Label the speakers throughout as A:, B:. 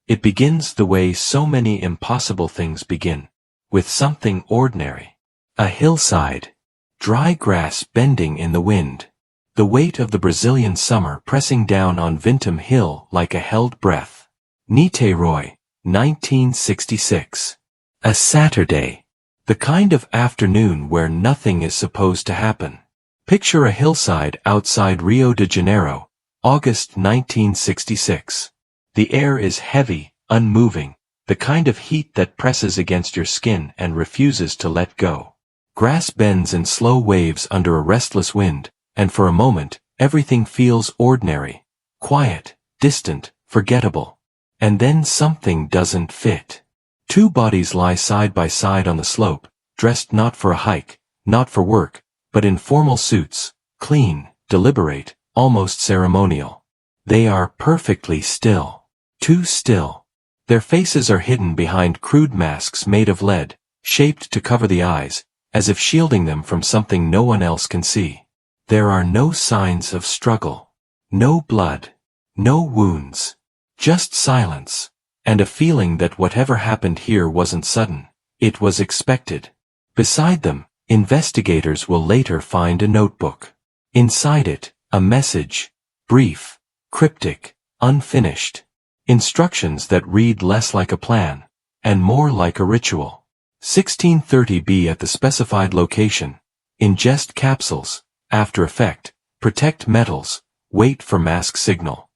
A: It begins the way so many impossible things begin, with something ordinary. A hillside. Dry grass bending in the wind. The weight of the Brazilian summer pressing down on Vintum Hill like a held breath. Niterói, 1966. A Saturday. The kind of afternoon where nothing is supposed to happen. Picture a hillside outside Rio de Janeiro, August 1966. The air is heavy, unmoving, the kind of heat that presses against your skin and refuses to let go. Grass bends in slow waves under a restless wind, and for a moment, everything feels ordinary, quiet, distant, forgettable. And then something doesn't fit. Two bodies lie side by side on the slope, dressed not for a hike, not for work, but in formal suits, clean, deliberate, almost ceremonial. They are perfectly still. Too still. Their faces are hidden behind crude masks made of lead, shaped to cover the eyes, as if shielding them from something no one else can see. There are no signs of struggle. No blood. No wounds. Just silence. And a feeling that whatever happened here wasn't sudden. It was expected. Beside them, investigators will later find a notebook. Inside it, a message. Brief. Cryptic. Unfinished. Instructions that read less like a plan, and more like a ritual. 1630 at the specified location. Ingest capsules. After effect. Protect metals. Wait for mask signal.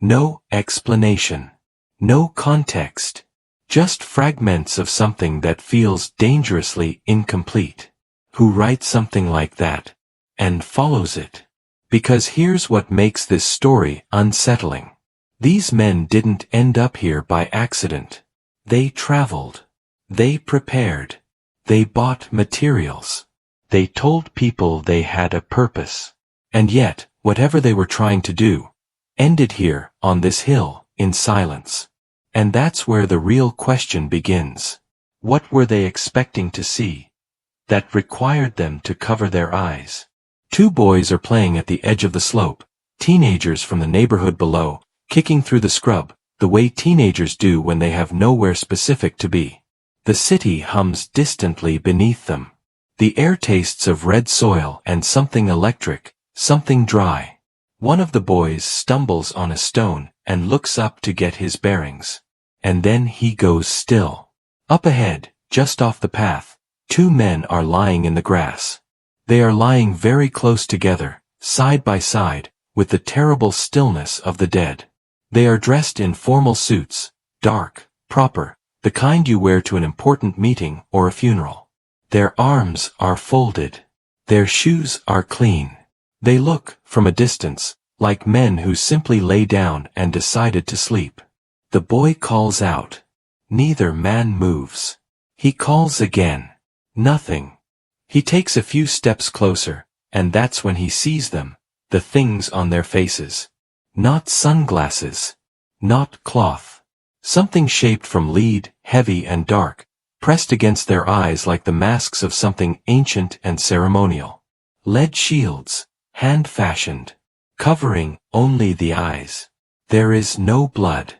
A: No explanation. No context. Just fragments of something that feels dangerously incomplete. Who writes something like that? And follows it? Because here's what makes this story unsettling. These men didn't end up here by accident. They traveled. They prepared. They bought materials. They told people they had a purpose. And yet, whatever they were trying to do, ended here, on this hill, in silence. And that's where the real question begins. What were they expecting to see that required them to cover their eyes? Two boys are playing at the edge of the slope, teenagers from the neighborhood below, kicking through the scrub, the way teenagers do when they have nowhere specific to be. The city hums distantly beneath them. The air tastes of red soil and something electric, something dry. One of the boys stumbles on a stone and looks up to get his bearings. And then he goes still. Up ahead, just off the path, two men are lying in the grass. They are lying very close together, side by side, with the terrible stillness of the dead. They are dressed in formal suits, dark, proper, the kind you wear to an important meeting or a funeral. Their arms are folded. Their shoes are clean. They look, from a distance, like men who simply lay down and decided to sleep. The boy calls out. Neither man moves. He calls again. Nothing. He takes a few steps closer, and that's when he sees them, the things on their faces. Not sunglasses. Not cloth. Something shaped from lead, heavy and dark, pressed against their eyes like the masks of something ancient and ceremonial. Lead shields, hand-fashioned, covering only the eyes. There is no blood.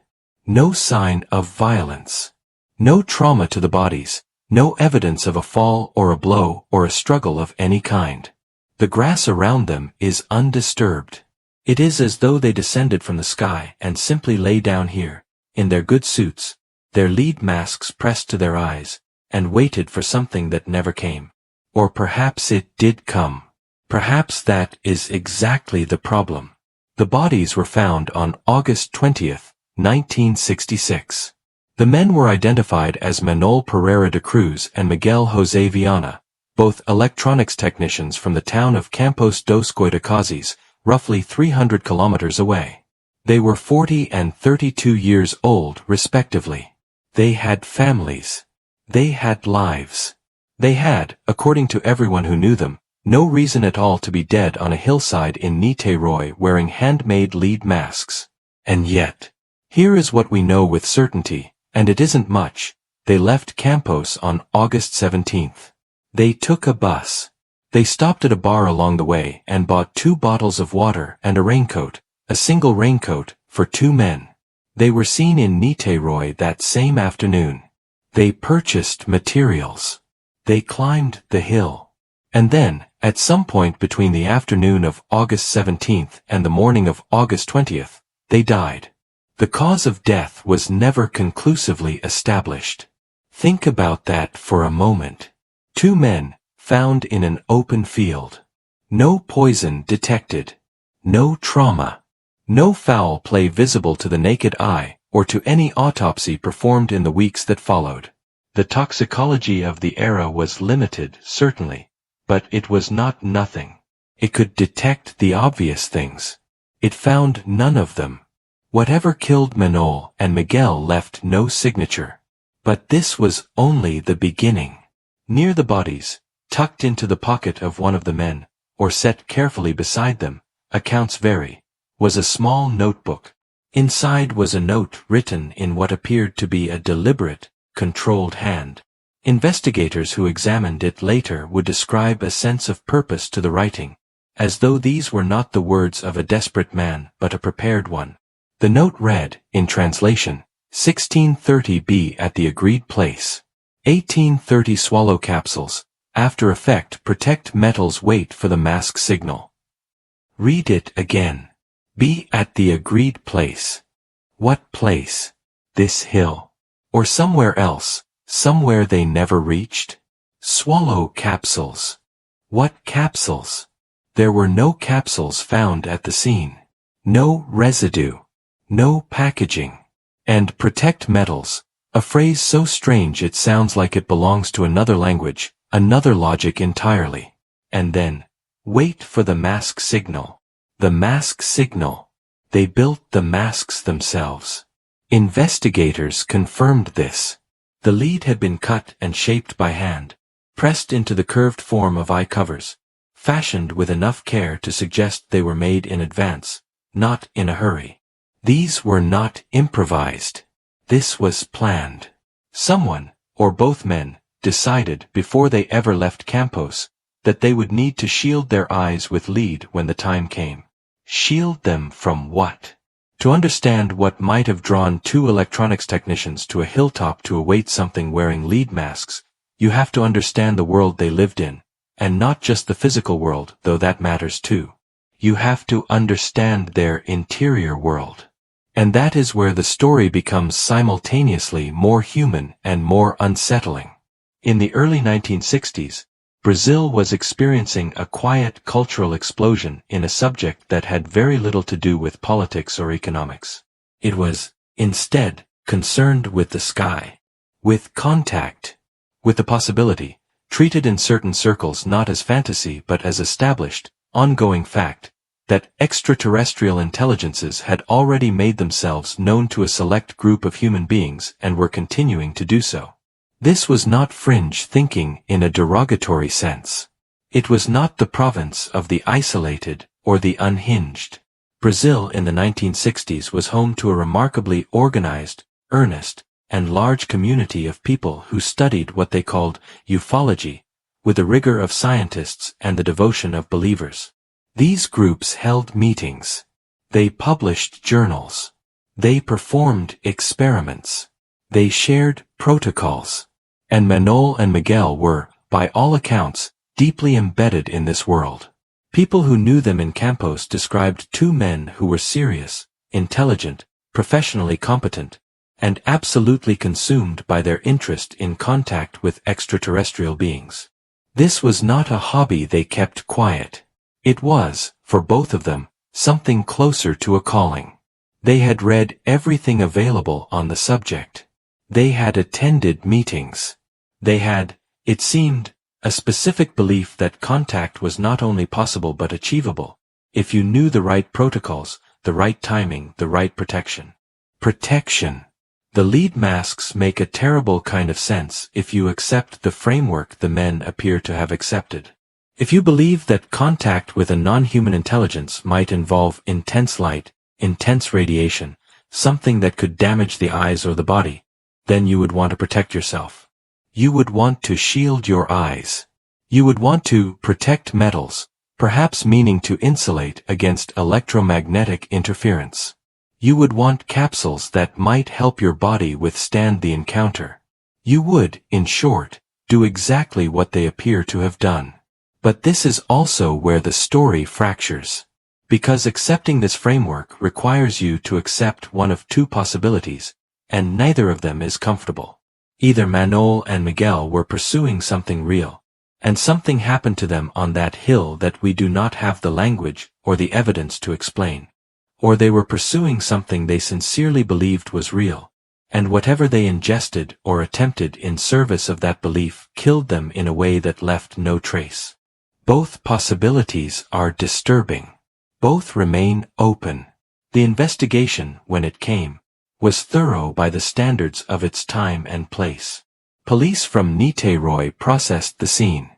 A: No sign of violence. No trauma to the bodies. No evidence of a fall or a blow or a struggle of any kind. The grass around them is undisturbed. It is as though they descended from the sky and simply lay down here, in their good suits, their lead masks pressed to their eyes, and waited for something that never came. Or perhaps it did come. Perhaps that is exactly the problem. The bodies were found on August 20th, 1966. The men were identified as Manuel Pereira de Cruz and Miguel José Viana, both electronics technicians from the town of Campos dos Goitacazes, roughly 300 kilometers away. They were 40 and 32 years old, respectively. They had families. They had lives. They had, according to everyone who knew them, no reason at all to be dead on a hillside in Niterói wearing handmade lead masks. And yet, here is what we know with certainty, and it isn't much. They left Campos on August 17th. They took a bus. They stopped at a bar along the way and bought 2 bottles of water and a raincoat, a single raincoat, for 2 men. They were seen in Niterói that same afternoon. They purchased materials. They climbed the hill. And then, at some point between the afternoon of August 17th and the morning of August 20th, they died. The cause of death was never conclusively established. Think about that for a moment. 2 men, found in an open field. No poison detected. No trauma. No foul play visible to the naked eye, or to any autopsy performed in the weeks that followed. The toxicology of the era was limited, certainly, but it was not nothing. It could detect the obvious things. It found none of them. Whatever killed Manuel and Miguel left no signature. But this was only the beginning. Near the bodies, tucked into the pocket of one of the men, or set carefully beside them, accounts vary, was a small notebook. Inside was a note written in what appeared to be a deliberate, controlled hand. Investigators who examined it later would describe a sense of purpose to the writing, as though these were not the words of a desperate man but a prepared one. The note read, in translation, 1630 be at the agreed place. 1830 swallow capsules. After effect protect metals wait for the mask signal. Read it again. Be at the agreed place. What place? This hill. Or somewhere else, somewhere they never reached? Swallow capsules. What capsules? There were no capsules found at the scene. No residue. No packaging. And protect metals, a phrase so strange it sounds like it belongs to another language, another logic entirely. And then, wait for the mask signal. The mask signal. They built the masks themselves. Investigators confirmed this. The lead had been cut and shaped by hand, pressed into the curved form of eye covers, fashioned with enough care to suggest they were made in advance, not in a hurry. These were not improvised. This was planned. Someone, or both men, decided before they ever left Campos that they would need to shield their eyes with lead when the time came. Shield them from what? To understand what might have drawn 2 electronics technicians to a hilltop to await something wearing lead masks, you have to understand the world they lived in, and not just the physical world, though that matters too. You have to understand their interior world. And that is where the story becomes simultaneously more human and more unsettling. In the early 1960s, Brazil was experiencing a quiet cultural explosion in a subject that had very little to do with politics or economics. It was, instead, concerned with the sky, with contact, with the possibility, treated in certain circles not as fantasy but as established, ongoing fact, that extraterrestrial intelligences had already made themselves known to a select group of human beings and were continuing to do so. This was not fringe thinking in a derogatory sense. It was not the province of the isolated or the unhinged. Brazil in the 1960s was home to a remarkably organized, earnest, and large community of people who studied what they called ufology, with the rigor of scientists and the devotion of believers. These groups held meetings. They published journals. They performed experiments. They shared protocols. And Manuel and Miguel were, by all accounts, deeply embedded in this world. People who knew them in Campos described 2 men who were serious, intelligent, professionally competent, and absolutely consumed by their interest in contact with extraterrestrial beings. This was not a hobby they kept quiet. It was, for both of them, something closer to a calling. They had read everything available on the subject. They had attended meetings. They had, it seemed, a specific belief that contact was not only possible but achievable, if you knew the right protocols, the right timing, the right protection. Protection. The lead masks make a terrible kind of sense if you accept the framework the men appear to have accepted. If you believe that contact with a non-human intelligence might involve intense light, intense radiation, something that could damage the eyes or the body, then you would want to protect yourself. You would want to shield your eyes. You would want to protect metals, perhaps meaning to insulate against electromagnetic interference. You would want capsules that might help your body withstand the encounter. You would, in short, do exactly what they appear to have done. But this is also where the story fractures. Because accepting this framework requires you to accept one of two possibilities, and neither of them is comfortable. Either Manol and Miguel were pursuing something real, and something happened to them on that hill that we do not have the language or the evidence to explain. Or they were pursuing something they sincerely believed was real, and whatever they ingested or attempted in service of that belief killed them in a way that left no trace. Both possibilities are disturbing. Both remain open. The investigation, when it came, was thorough by the standards of its time and place. Police from Niterói processed the scene.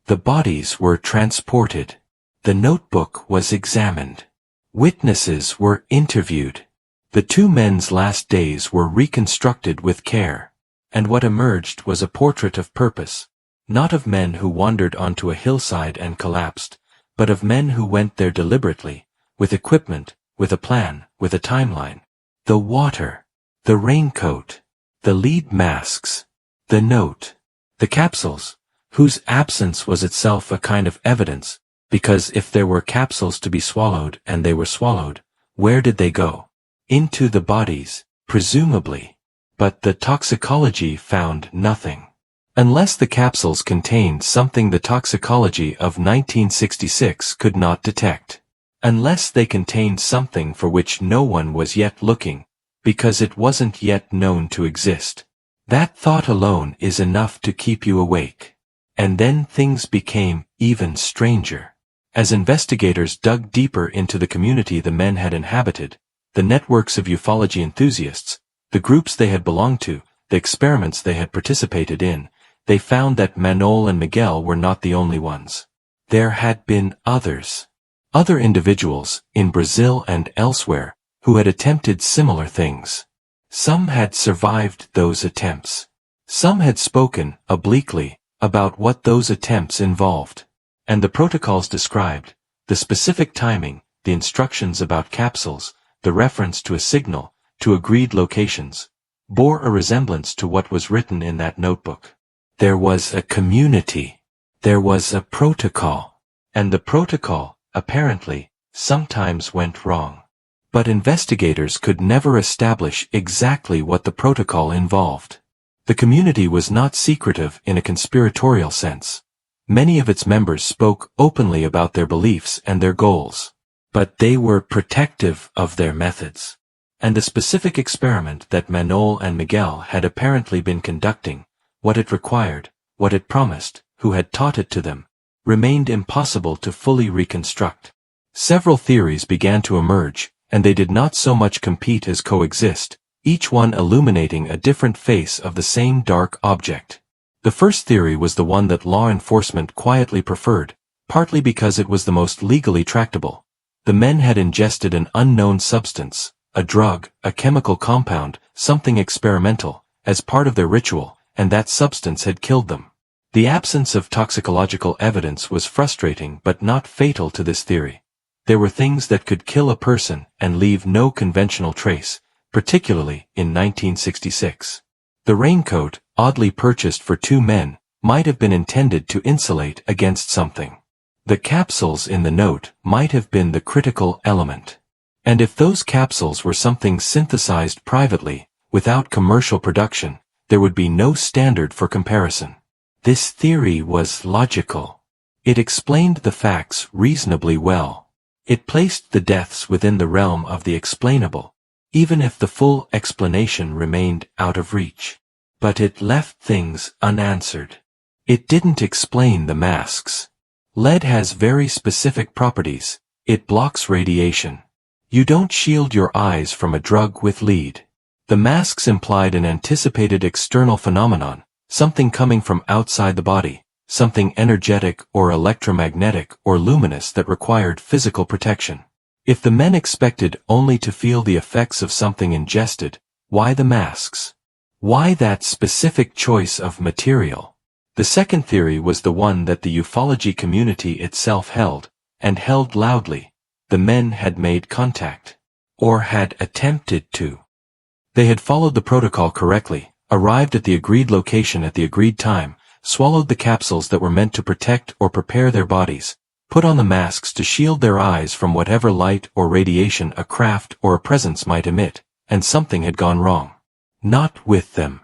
A: The bodies were transported. The notebook was examined. Witnesses were interviewed. The two men's last days were reconstructed with care, and what emerged was a portrait of purpose, not of men who wandered onto a hillside and collapsed, but of men who went there deliberately, with equipment, with a plan, with a timeline. The water, the raincoat, the lead masks, the note, the capsules, whose absence was itself a kind of evidence, because if there were capsules to be swallowed and they were swallowed, where did they go? Into the bodies, presumably. But the toxicology found nothing. Unless the capsules contained something the toxicology of 1966 could not detect. Unless they contained something for which no one was yet looking, because it wasn't yet known to exist. That thought alone is enough to keep you awake. And then things became even stranger. As investigators dug deeper into the community the men had inhabited, the networks of ufology enthusiasts, the groups they had belonged to, the experiments they had participated in, they found that Manol and Miguel were not the only ones. There had been others. Other individuals, in Brazil and elsewhere, who had attempted similar things. Some had survived those attempts. Some had spoken, obliquely, about what those attempts involved. And the protocols described, the specific timing, the instructions about capsules, the reference to a signal, to agreed locations, bore a resemblance to what was written in that notebook. There was a community. There was a protocol. And the protocol, apparently, sometimes went wrong. But investigators could never establish exactly what the protocol involved. The community was not secretive in a conspiratorial sense. Many of its members spoke openly about their beliefs and their goals. But they were protective of their methods. And the specific experiment that Manol and Miguel had apparently been conducting, what it required, what it promised, who had taught it to them, remained impossible to fully reconstruct. Several theories began to emerge, and they did not so much compete as coexist, each one illuminating a different face of the same dark object. The first theory was the one that law enforcement quietly preferred, partly because it was the most legally tractable. The men had ingested an unknown substance, a drug, a chemical compound, something experimental, as part of their ritual, and that substance had killed them. The absence of toxicological evidence was frustrating but not fatal to this theory. There were things that could kill a person and leave no conventional trace, particularly in 1966. The raincoat, oddly purchased for two men, might have been intended to insulate against something. The capsules in the note might have been the critical element. And if those capsules were something synthesized privately, without commercial production, there would be no standard for comparison. This theory was logical. It explained the facts reasonably well. It placed the deaths within the realm of the explainable, even if the full explanation remained out of reach. But it left things unanswered. It didn't explain the masks. Lead has very specific properties. It blocks radiation. You don't shield your eyes from a drug with lead. The masks implied an anticipated external phenomenon, something coming from outside the body, something energetic or electromagnetic or luminous that required physical protection. If the men expected only to feel the effects of something ingested, why the masks? Why that specific choice of material? The second theory was the one that the ufology community itself held, and held loudly. The men had made contact. or had attempted to. They had followed the protocol correctly, arrived at the agreed location at the agreed time, swallowed the capsules that were meant to protect or prepare their bodies, put on the masks to shield their eyes from whatever light or radiation a craft or a presence might emit, and something had gone wrong. Not with them.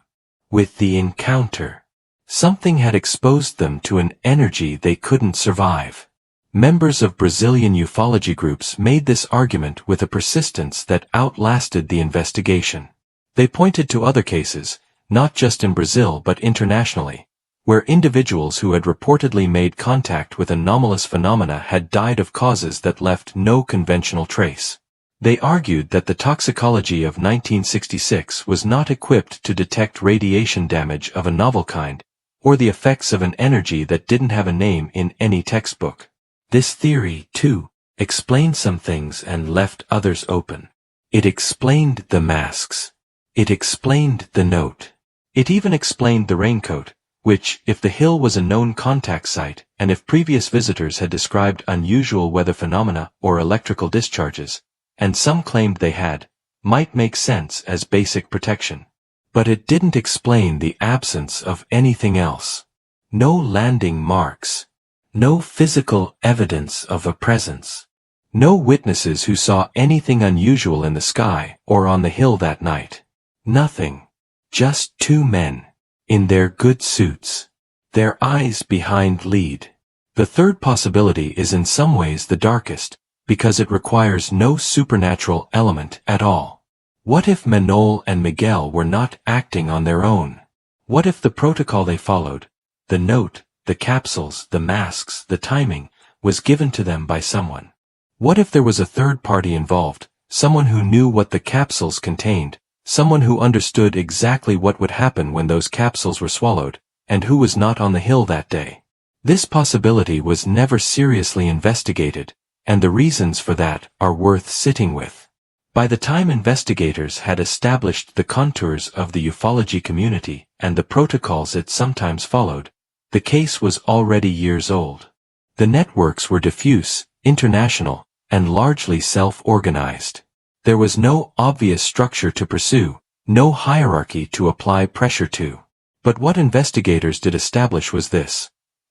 A: With the encounter. Something had exposed them to an energy they couldn't survive. Members of Brazilian ufology groups made this argument with a persistence that outlasted the investigation. They pointed to other cases, not just in Brazil but internationally, where individuals who had reportedly made contact with anomalous phenomena had died of causes that left no conventional trace. They argued that the toxicology of 1966 was not equipped to detect radiation damage of a novel kind, or the effects of an energy that didn't have a name in any textbook. This theory, too, explained some things and left others open. It explained the masks. It explained the note. It even explained the raincoat, which, if the hill was a known contact site, and if previous visitors had described unusual weather phenomena or electrical discharges, and some claimed they had, might make sense as basic protection. But it didn't explain the absence of anything else. No landing marks. No physical evidence of a presence. No witnesses who saw anything unusual in the sky or on the hill that night. Nothing. Just two men. In their good suits. Their eyes behind lead. The third possibility is in some ways the darkest, because it requires no supernatural element at all. What if Manol and Miguel were not acting on their own? What if the protocol they followed, the note, the capsules, the masks, the timing, was given to them by someone? What if there was a third party involved, someone who knew what the capsules contained, someone who understood exactly what would happen when those capsules were swallowed, and who was not on the hill that day? This possibility was never seriously investigated, and the reasons for that are worth sitting with. By the time investigators had established the contours of the ufology community and the protocols it sometimes followed, the case was already years old. The networks were diffuse, international, and largely self-organized. There was no obvious structure to pursue, no hierarchy to apply pressure to. But what investigators did establish was this.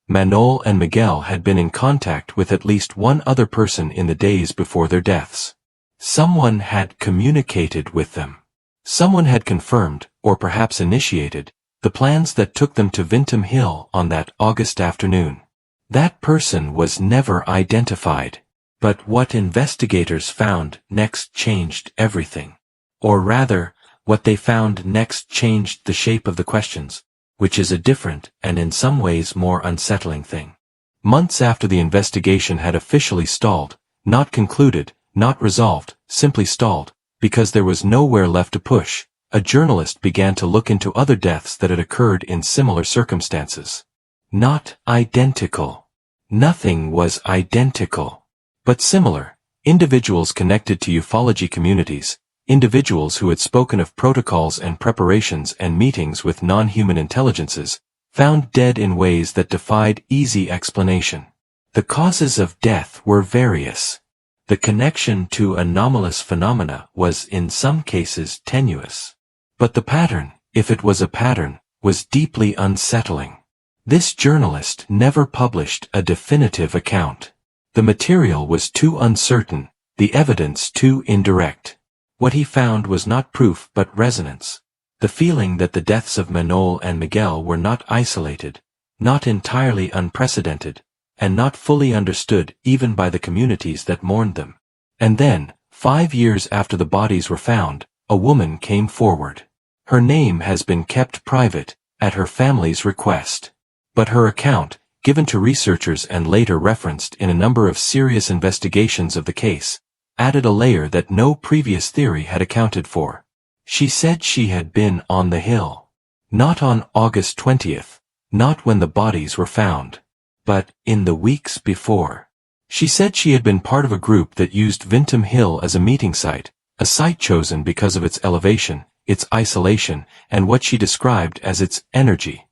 A: Manol and Miguel had been in contact with at least one other person in the days before their deaths. Someone had communicated with them. Someone had confirmed, or perhaps initiated, the plans that took them to Vintum Hill on that August afternoon. That person was never identified. But what investigators found next changed everything. Or rather, what they found next changed the shape of the questions, which is a different and in some ways more unsettling thing. Months after the investigation had officially stalled, not concluded, not resolved, simply stalled, because there was nowhere left to push, a journalist began to look into other deaths that had occurred in similar circumstances. Not identical. Nothing was identical. But similar. Individuals connected to ufology communities, individuals who had spoken of protocols and preparations and meetings with non-human intelligences, found dead in ways that defied easy explanation. The causes of death were various. The connection to anomalous phenomena was in some cases tenuous. But the pattern, if it was a pattern, was deeply unsettling. This journalist never published a definitive account. The material was too uncertain, the evidence too indirect. What he found was not proof but resonance. The feeling that the deaths of Manol and Miguel were not isolated, not entirely unprecedented, and not fully understood even by the communities that mourned them. And then, 5 years after the bodies were found, a woman came forward. Her name has been kept private, at her family's request. But her account, given to researchers and later referenced in a number of serious investigations of the case, added a layer that no previous theory had accounted for. She said she had been on the hill. Not on August 20th, not when the bodies were found, but in the weeks before. She said she had been part of a group that used Vintum Hill as a meeting site, a site chosen because of its elevation, its isolation, and what she described as its energy.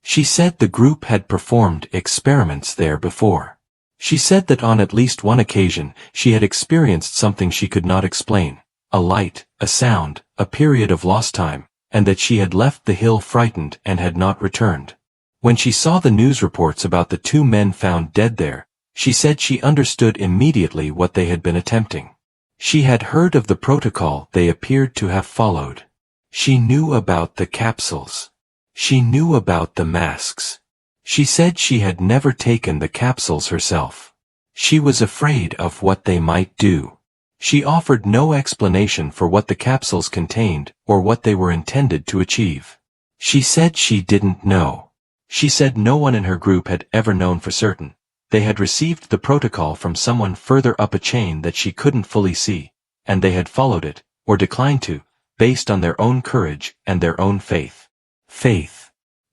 A: She said the group had performed experiments there before. She said that on at least one occasion she had experienced something she could not explain, a light, a sound, a period of lost time, and that she had left the hill frightened and had not returned. When she saw the news reports about the two men found dead there, she said she understood immediately what they had been attempting. She had heard of the protocol they appeared to have followed. She knew about the capsules. She knew about the masks. She said she had never taken the capsules herself. She was afraid of what they might do. She offered no explanation for what the capsules contained or what they were intended to achieve. She said she didn't know. She said no one in her group had ever known for certain. They had received the protocol from someone further up a chain that she couldn't fully see, and they had followed it, or declined to, based on their own courage and their own faith. Faith.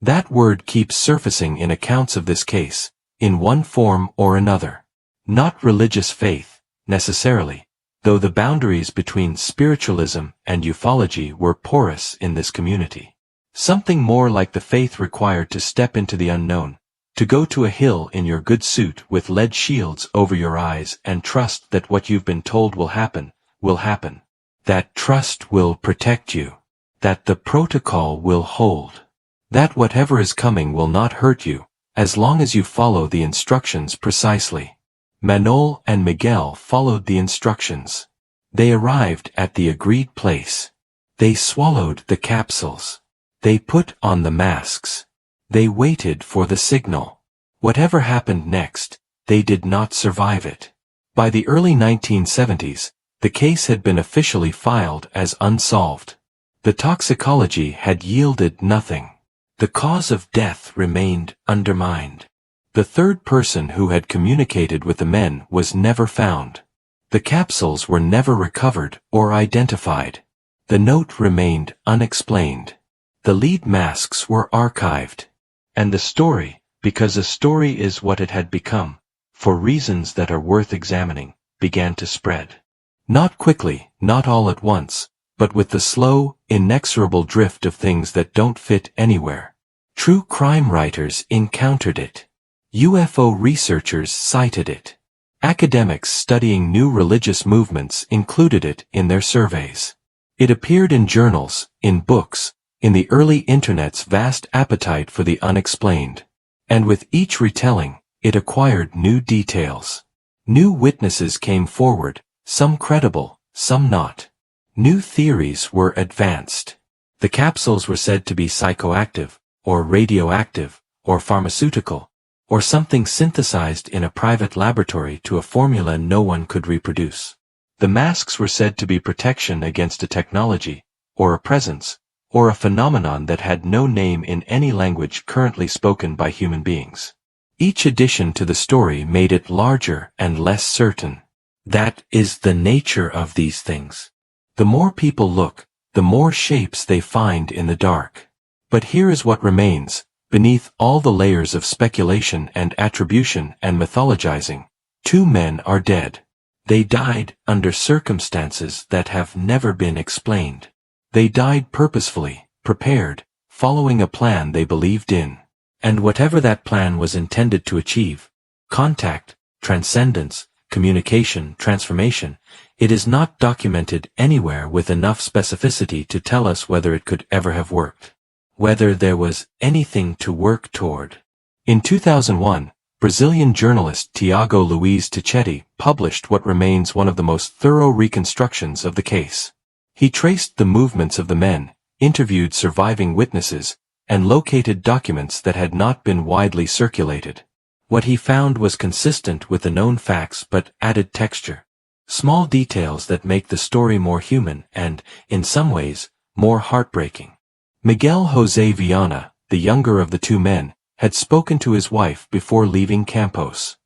A: That word keeps surfacing in accounts of this case, in one form or another. Not religious faith, necessarily, though the boundaries between spiritualism and ufology were porous in this community. Something more like the faith required to step into the unknown, to go to a hill in your good suit with lead shields over your eyes and trust that what you've been told will happen, that trust will protect you, that the protocol will hold, that whatever is coming will not hurt you, as long as you follow the instructions precisely. Manol and Miguel followed the instructions. They arrived at the agreed place. They swallowed the capsules. They put on the masks. They waited for the signal. Whatever happened next, they did not survive it. By the early 1970s, the case had been officially filed as unsolved. The toxicology had yielded nothing. The cause of death remained undermined. The third person who had communicated with the men was never found. The capsules were never recovered or identified. The note remained unexplained. The lead masks were archived. And the story, because a story is what it had become, for reasons that are worth examining, began to spread. Not quickly, not all at once, but with the slow, inexorable drift of things that don't fit anywhere. True crime writers encountered it. UFO researchers cited it. Academics studying new religious movements included it in their surveys. It appeared in journals, in books, in the early internet's vast appetite for the unexplained. And with each retelling, it acquired new details. New witnesses came forward, some credible, some not. New theories were advanced. The capsules were said to be psychoactive, or radioactive, or pharmaceutical, or something synthesized in a private laboratory to a formula no one could reproduce. The masks were said to be protection against a technology, or a presence, or a phenomenon that had no name in any language currently spoken by human beings. Each addition to the story made it larger and less certain. That is the nature of these things. The more people look, the more shapes they find in the dark. But here is what remains, beneath all the layers of speculation and attribution and mythologizing. Two men are dead. They died under circumstances that have never been explained. They died purposefully, prepared, following a plan they believed in. And whatever that plan was intended to achieve, contact, transcendence, communication, transformation, it is not documented anywhere with enough specificity to tell us whether it could ever have worked. Whether there was anything to work toward. In 2001, Brazilian journalist Tiago Luiz Tichetti published what remains one of the most thorough reconstructions of the case. He traced the movements of the men, interviewed surviving witnesses, and located documents that had not been widely circulated. What he found was consistent with the known facts but added texture. Small details that make the story more human and, in some ways, more heartbreaking. Miguel José Viana, the younger of the two men, had spoken to his wife before leaving Campos.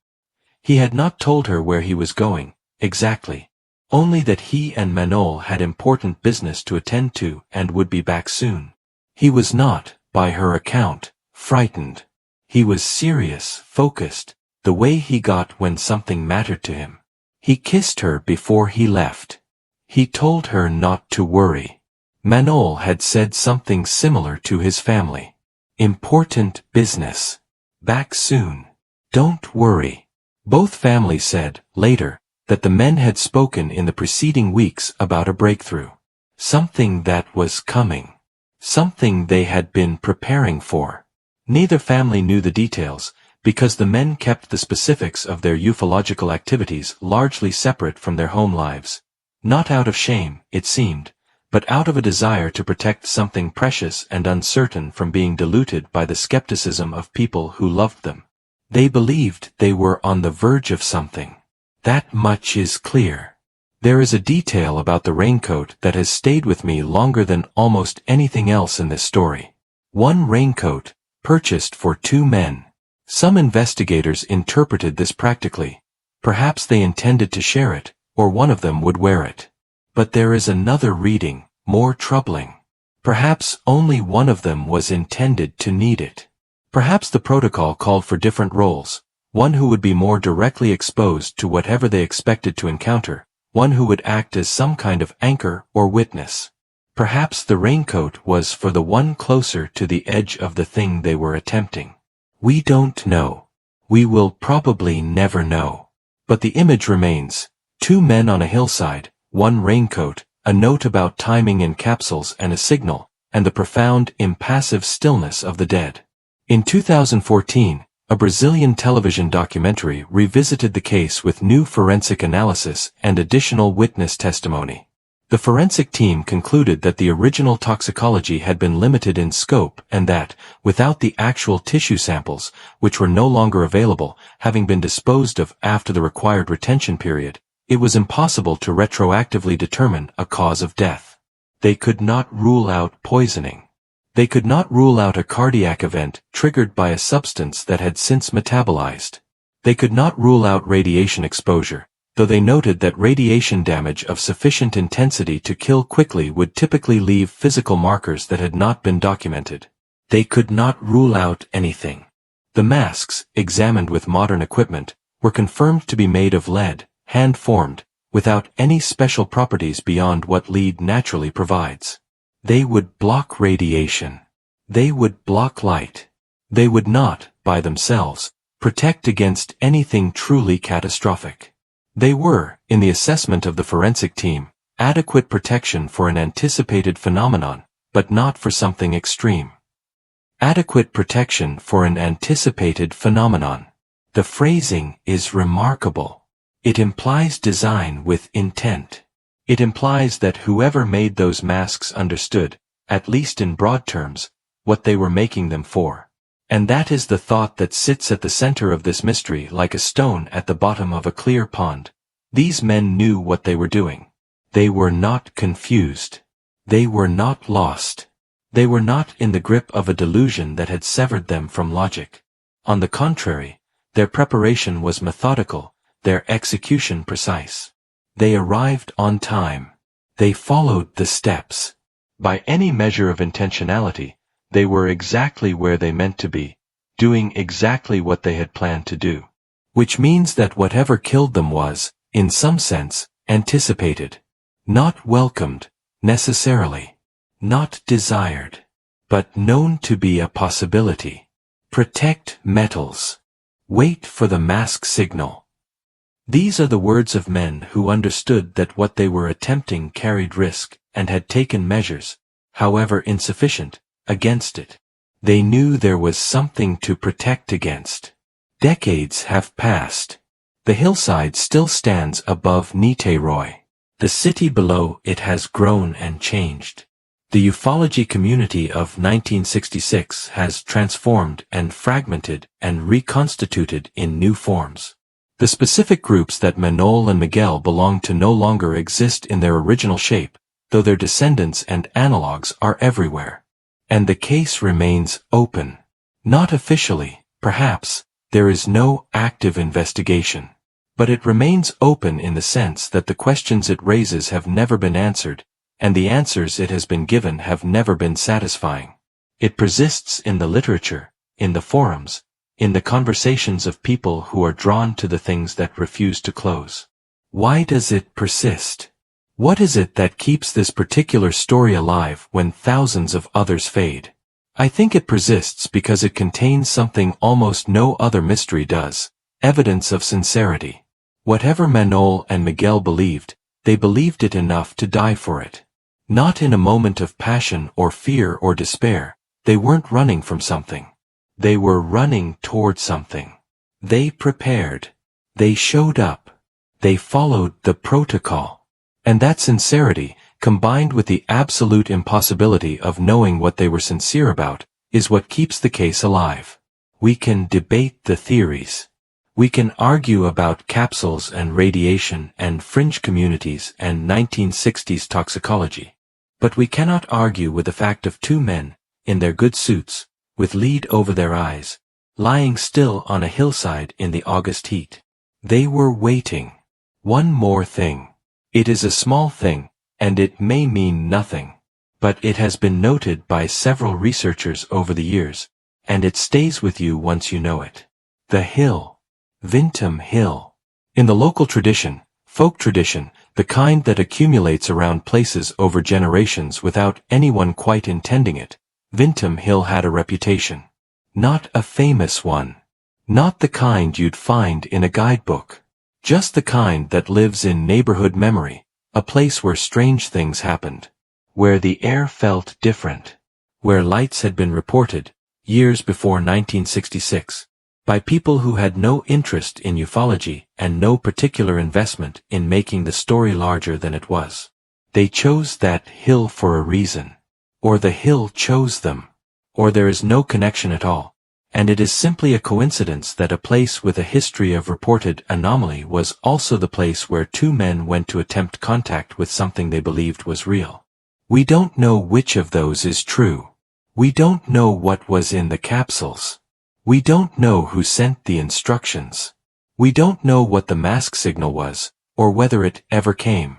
A: He had not told her where he was going, exactly. Only that he and Manol had important business to attend to and would be back soon. He was not, by her account, frightened. He was serious, focused, the way he got when something mattered to him. He kissed her before he left. He told her not to worry. Manol had said something similar to his family. Important business. Back soon. Don't worry. Both families said, later, that the men had spoken in the preceding weeks about a breakthrough. Something that was coming. Something they had been preparing for. Neither family knew the details, because the men kept the specifics of their ufological activities largely separate from their home lives. Not out of shame, it seemed, but out of a desire to protect something precious and uncertain from being diluted by the skepticism of people who loved them. They believed they were on the verge of something. That much is clear. There is a detail about the raincoat that has stayed with me longer than almost anything else in this story. One raincoat, purchased for 2 men. Some investigators interpreted this practically. Perhaps they intended to share it, or one of them would wear it. But there is another reading, more troubling. Perhaps only one of them was intended to need it. Perhaps the protocol called for different roles, one who would be more directly exposed to whatever they expected to encounter, one who would act as some kind of anchor or witness. Perhaps the raincoat was for the one closer to the edge of the thing they were attempting. We don't know. We will probably never know. But the image remains. 2 men on a hillside, 1 raincoat, a note about timing in capsules and a signal, and the profound, impassive stillness of the dead. In 2014, a Brazilian television documentary revisited the case with new forensic analysis and additional witness testimony. The forensic team concluded that the original toxicology had been limited in scope and that, without the actual tissue samples, which were no longer available, having been disposed of after the required retention period, it was impossible to retroactively determine a cause of death. They could not rule out poisoning. They could not rule out a cardiac event triggered by a substance that had since metabolized. They could not rule out radiation exposure, though they noted that radiation damage of sufficient intensity to kill quickly would typically leave physical markers that had not been documented. They could not rule out anything. The masks, examined with modern equipment, were confirmed to be made of lead, hand-formed, without any special properties beyond what lead naturally provides. They would block radiation. They would block light. They would not, by themselves, protect against anything truly catastrophic. They were, in the assessment of the forensic team, adequate protection for an anticipated phenomenon, but not for something extreme. Adequate protection for an anticipated phenomenon. The phrasing is remarkable. It implies design with intent. It implies that whoever made those masks understood, at least in broad terms, what they were making them for. And that is the thought that sits at the center of this mystery like a stone at the bottom of a clear pond. These men knew what they were doing. They were not confused. They were not lost. They were not in the grip of a delusion that had severed them from logic. On the contrary, their preparation was methodical, their execution precise. They arrived on time. They followed the steps. By any measure of intentionality, they were exactly where they meant to be, doing exactly what they had planned to do. Which means that whatever killed them was, in some sense, anticipated. Not welcomed, necessarily. Not desired. But known to be a possibility. Protect metals. Wait for the mask signal. These are the words of men who understood that what they were attempting carried risk, and had taken measures, however insufficient, against it. They knew there was something to protect against. Decades have passed. The hillside still stands above Niterói. The city below it has grown and changed. The ufology community of 1966 has transformed and fragmented and reconstituted in new forms. The specific groups that Manuel and Miguel belong to no longer exist in their original shape, though their descendants and analogs are everywhere. And the case remains open. Not officially, perhaps, there is no active investigation. But it remains open in the sense that the questions it raises have never been answered, and the answers it has been given have never been satisfying. It persists in the literature, in the forums, in the conversations of people who are drawn to the things that refuse to close. Why does it persist? What is it that keeps this particular story alive when thousands of others fade? I think it persists because it contains something almost no other mystery does, Evidence of sincerity. Whatever Manuel and Miguel believed, they believed it enough to die for it. Not in a moment of passion or fear or despair. They weren't running from something. They were running toward something. They prepared. They showed up. They followed the protocol. And that sincerity, combined with the absolute impossibility of knowing what they were sincere about, is what keeps the case alive. We can debate the theories. We can argue about capsules and radiation and fringe communities and 1960s toxicology. But we cannot argue with the fact of two men, in their good suits, with lead over their eyes, lying still on a hillside in the August heat. They were waiting. One more thing. It is a small thing, and it may mean nothing. But it has been noted by several researchers over the years, and it stays with you once you know it. The hill. Vintum Hill. In the local tradition, folk tradition, the kind that accumulates around places over generations without anyone quite intending it, Vintum Hill had a reputation. Not a famous one. Not the kind you'd find in a guidebook. Just the kind that lives in neighborhood memory, a place where strange things happened. Where the air felt different. Where lights had been reported, years before 1966, by people who had no interest in ufology and no particular investment in making the story larger than it was. They chose that hill for a reason. Or the hill chose them. Or there is no connection at all. And it is simply a coincidence that a place with a history of reported anomaly was also the place where two men went to attempt contact with something they believed was real. We don't know which of those is true. We don't know what was in the capsules. We don't know who sent the instructions. We don't know what the mask signal was, or whether it ever came.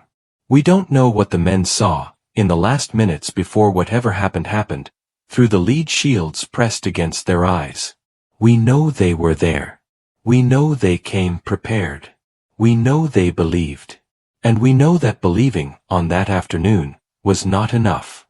A: We don't know what the men saw, in the last minutes before whatever happened, through the lead shields pressed against their eyes. We know they were there. We know they came prepared. We know they believed. And we know that believing, on that afternoon, was not enough.